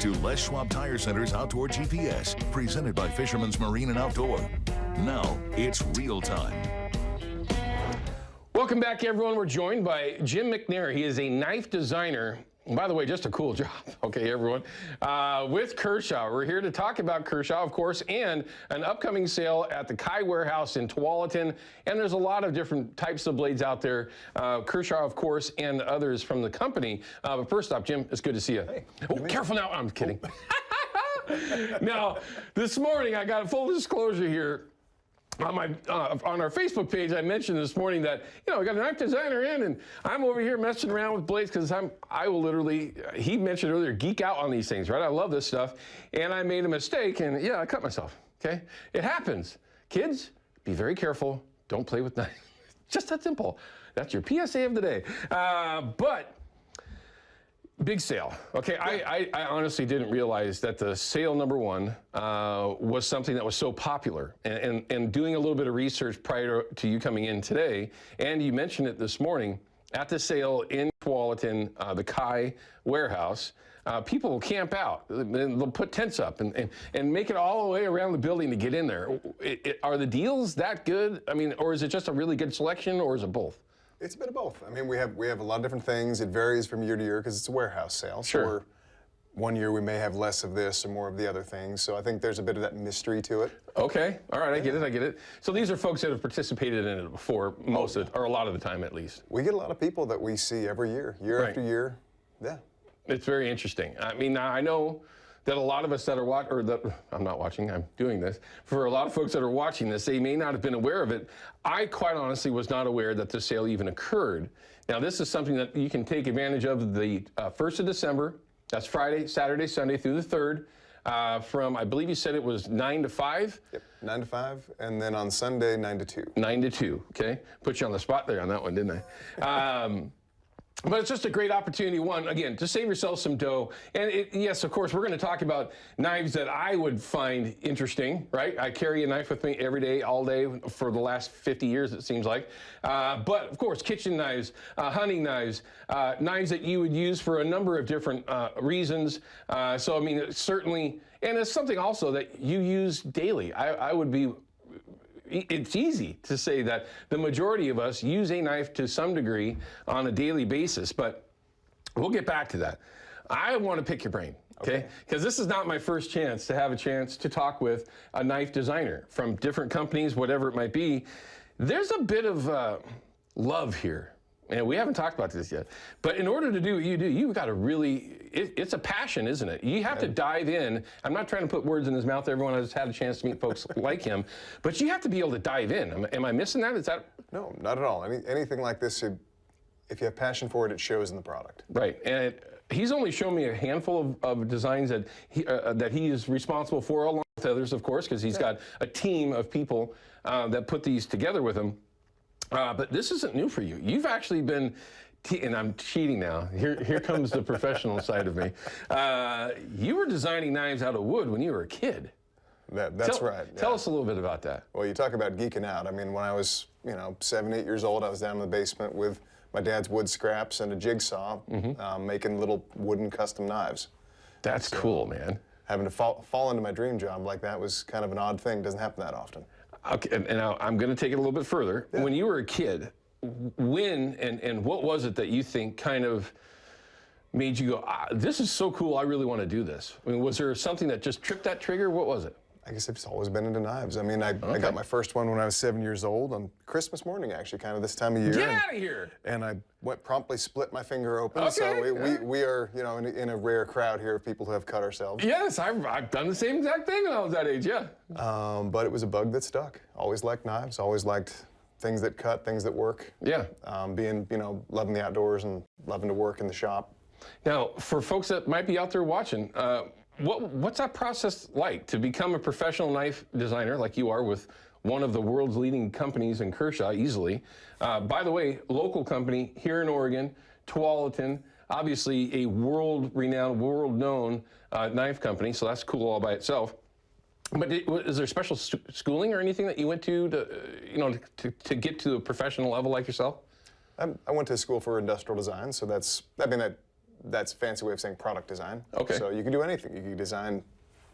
to Les Schwab Tire Center's Outdoor GPS, presented by Fisherman's Marine and Outdoor. Now, it's real time. Welcome back, everyone. We're joined by Jim McNair. He is a knife designer. And by the way, just a cool job. Okay, everyone. With Kershaw. We're here to talk about Kershaw, of course, and an upcoming sale at the Kai Warehouse in Tualatin. And there's a lot of different types of blades out there. Kershaw, of course, and others from the company. But first off, Jim, it's good to see you. Hey, oh, careful now. I'm kidding. Now, this morning, I got a full disclosure here. On our Facebook page, I mentioned this morning that, I got a knife designer in, and I'm over here messing around with blades because I will literally, he mentioned earlier, geek out on these things, right? I love this stuff. And I made a mistake, and I cut myself, okay? It happens. Kids, be very careful. Don't play with knives. Just that simple. That's your PSA of the day. But big sale. Okay, I honestly didn't realize that the sale number one was something that was so popular. And doing a little bit of research prior to you coming in today, and you mentioned it this morning, at the sale in Tualatin, the Kai Warehouse, people will camp out. They'll put tents up and make it all the way around the building to get in there. Are the deals that good? I mean, or is it just a really good selection, or is it both? It's a bit of both. I mean, we have a lot of different things. It varies from year to year because it's a warehouse sale. Sure. So one year we may have less of this or more of the other things. So I think there's a bit of that mystery to it. Okay. All right. I get it. So these are folks that have participated in it before, most of it, or a lot of the time at least. We get a lot of people that we see every year, year after year. Yeah. It's very interesting. I mean, I know that a lot of us that are I'm not watching, I'm doing this. For a lot of folks that are watching this, they may not have been aware of it. I quite honestly was not aware that the sale even occurred. Now, this is something that you can take advantage of the 1st of December. That's Friday, Saturday, Sunday through the 3rd. From, I believe you said it was 9 to 5? Yep, 9 to 5, and then on Sunday, 9 to 2. 9 to 2, okay? Put you on the spot there on that one, didn't I? But it's just a great opportunity, one, again, to save yourself some dough. And yes, of course, we're going to talk about knives that I would find interesting, right? I carry a knife with me every day, all day, for the last 50 years, it seems like. But, of course, kitchen knives, hunting knives, knives that you would use for a number of different reasons. So, I mean, it's certainly, and it's something also that you use daily. I would be... It's easy to say that the majority of us use a knife to some degree on a daily basis, but we'll get back to that. I want to pick your brain, okay? Because this is not my first chance to have a chance to talk with a knife designer from different companies, whatever it might be. There's a bit of love here. And we haven't talked about this yet. But in order to do what you do, you've got to really, it's a passion, isn't it? You have to dive in. I'm not trying to put words in his mouth. Everyone has had a chance to meet folks like him. But you have to be able to dive in. Am I missing that? Is that? No, not at all. Anything like this, if you have passion for it, it shows in the product. Right. And he's only shown me a handful of designs that he is responsible for, along with others, of course, because he's got a team of people that put these together with him. But this isn't new for you. You've actually been, and I'm cheating now. Here comes the professional side of me. You were designing knives out of wood when you were a kid. That's right. Tell us a little bit about that. Well, you talk about geeking out. I mean, when I was, 7, 8 years old, I was down in the basement with my dad's wood scraps and a jigsaw, making little wooden custom knives. That's cool, man. Having to fall into my dream job like that was kind of an odd thing. Doesn't happen that often. Okay, and now I'm going to take it a little bit further. Yeah. When you were a kid, when and what was it that you think kind of made you go, this is so cool, I really want to do this? I mean, was there something that just tripped that trigger? What was it? I guess I've always been into knives. I mean, I got my first one when I was 7 years old on Christmas morning, actually, kind of this time of year. Get out of here! And I promptly split my finger open. Okay. So we are, in a rare crowd here of people who have cut ourselves. Yes, I've done the same exact thing when I was that age, yeah. But it was a bug that stuck. Always liked knives, always liked things that cut, things that work. Yeah. Being, loving the outdoors and loving to work in the shop. Now, for folks that might be out there watching, what's that process like to become a professional knife designer like you are with one of the world's leading companies in Kershaw, easily? By the way, local company here in Oregon, Tualatin, obviously a world-renowned, world-known knife company, so that's cool all by itself. But is there special schooling or anything that you went to get to a professional level like yourself? I went to school for industrial design, so that that's a fancy way of saying product design. Okay. So you can do anything. You can design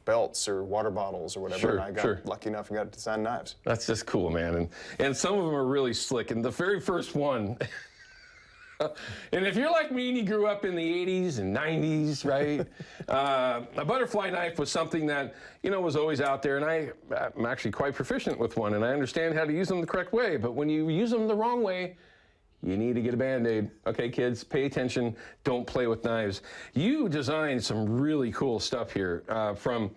belts or water bottles or whatever. Sure, and I got lucky enough and got to design knives. That's just cool, man. And some of them are really slick. And the very first one, and if you're like me and you grew up in the 80s and 90s, right? A butterfly knife was something that, you know, was always out there. And I'm actually quite proficient with one, and I understand how to use them the correct way. But when you use them the wrong way, you need to get a Band-Aid. Okay, kids, pay attention. Don't play with knives. You designed some really cool stuff here, from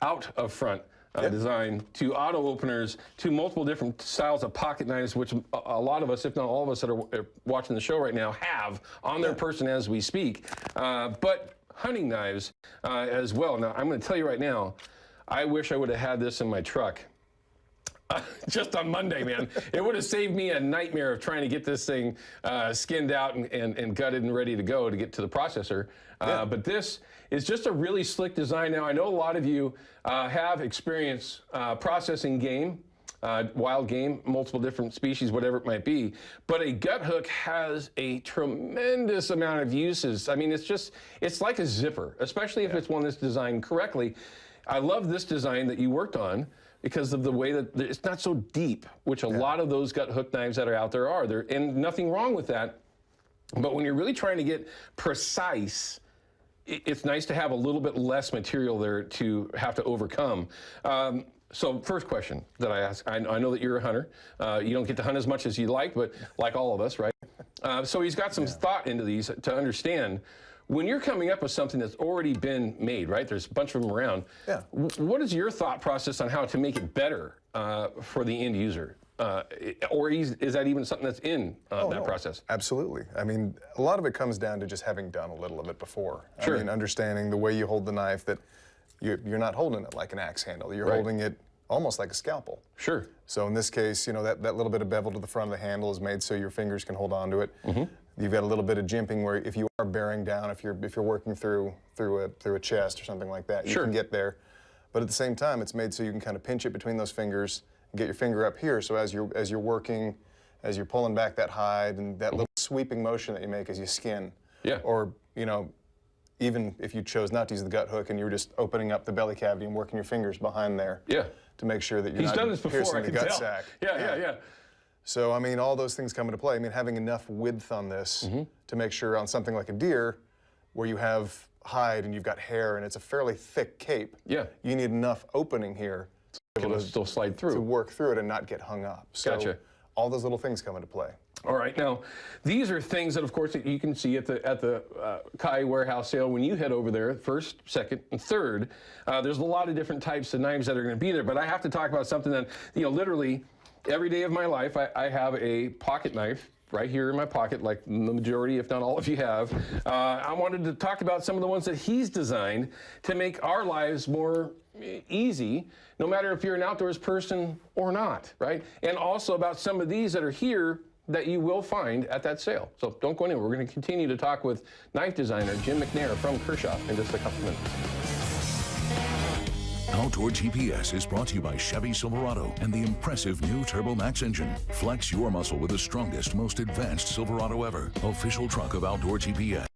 out of front design to auto openers to multiple different styles of pocket knives, which a lot of us, if not all of us that are watching the show right now, have on their person as we speak. But hunting knives as well. Now, I'm going to tell you right now, I wish I would have had this in my truck. Just on Monday, man. It would have saved me a nightmare of trying to get this thing skinned out and gutted and ready to go to get to the processor. But this is just a really slick design. Now, I know a lot of you have experience processing game, wild game, multiple different species, whatever it might be. But a gut hook has a tremendous amount of uses. I mean, it's like a zipper, especially if it's one that's designed correctly. I love this design that you worked on, because of the way that it's not so deep, which a lot of those gut hook knives that are out there are. And nothing wrong with that. But when you're really trying to get precise, it's nice to have a little bit less material there to have to overcome. So first question that I ask, I know that you're a hunter. You don't get to hunt as much as you like, but like all of us, right? So he's got some thought into these to understand. When you're coming up with something that's already been made, right? There's a bunch of them around. Yeah. What is your thought process on how to make it better for the end user? Or is that even something that's in that process? Absolutely. I mean, a lot of it comes down to just having done a little of it before. Sure. I mean, understanding the way you hold the knife, that you're not holding it like an axe handle. You're holding it almost like a scalpel. Sure. So in this case, you know, that little bit of bevel to the front of the handle is made so your fingers can hold on to it. Mm-hmm. You've got a little bit of jimping where if you are bearing down, if you're working through a chest or something like that, you can get there. But at the same time, it's made so you can kind of pinch it between those fingers and get your finger up here. So as you're working, as you're pulling back that hide and that little sweeping motion that you make as you skin. Yeah. Or, you know, even if you chose not to use the gut hook and you were just opening up the belly cavity and working your fingers behind there. Yeah. To make sure that you're not piercing the gut sac. Yeah. So, I mean, all those things come into play. I mean, having enough width on this to make sure on something like a deer, where you have hide and you've got hair and it's a fairly thick cape, you need enough opening here to still slide through. To work through it and not get hung up. So all those little things come into play. All right, now, these are things that, of course, that you can see at the Kai warehouse sale when you head over there, first, second, and third. There's a lot of different types of knives that are going to be there, but I have to talk about something that, you know, literally every day of my life, I have a pocket knife right here in my pocket, like the majority, if not all of you have. I wanted to talk about some of the ones that he's designed to make our lives more easy, no matter if you're an outdoors person or not, right? And also about some of these that are here that you will find at that sale. So don't go anywhere. We're going to continue to talk with knife designer Jim McNair from Kershaw in just a couple minutes. Outdoor GPS is brought to you by Chevy Silverado and the impressive new Turbo Max engine. Flex your muscle with the strongest, most advanced Silverado ever. Official truck of Outdoor GPS.